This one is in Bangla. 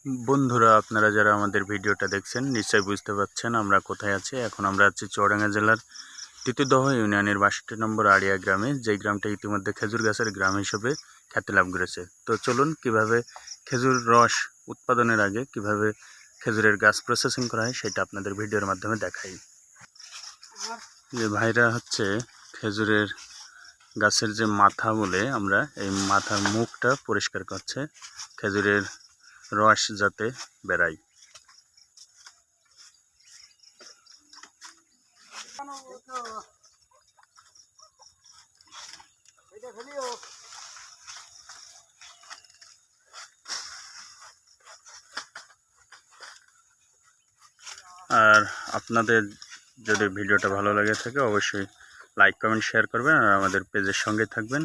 বন্ধুরা, আপনারা যারা আমাদের ভিডিওটা দেখছেন নিশ্চয়ই বুঝতে পারছেন আমরা কোথায় আছি। এখন আমরা আছি চুয়াডাঙ্গা জেলার তিতুদহ ইউনিয়নের ৬২ নম্বর আড়িয়া গ্রামে, যেই গ্রামটা ইতিমধ্যে খেজুর গাছের গ্রাম হিসেবে খ্যাতি লাভ করেছে। তো চলুন কিভাবে খেজুর রস উৎপাদনের আগে কিভাবে খেজুরের গাছ প্রসেসিং করা হয় সেটা আপনাদের ভিডিওর মাধ্যমে দেখাই। যে ভাইরা হচ্ছে খেজুরের গাছের যে মাথা বলে আমরা, এই মাথার মুখটা পরিষ্কার করছে খেজুরের রস যাতে বেরায়। আর আপনাদের যদি ভিডিওটা ভালো লাগে থাকে অবশ্যই লাইক কমেন্ট শেয়ার করবেন আর আমাদের পেজের সঙ্গে থাকবেন।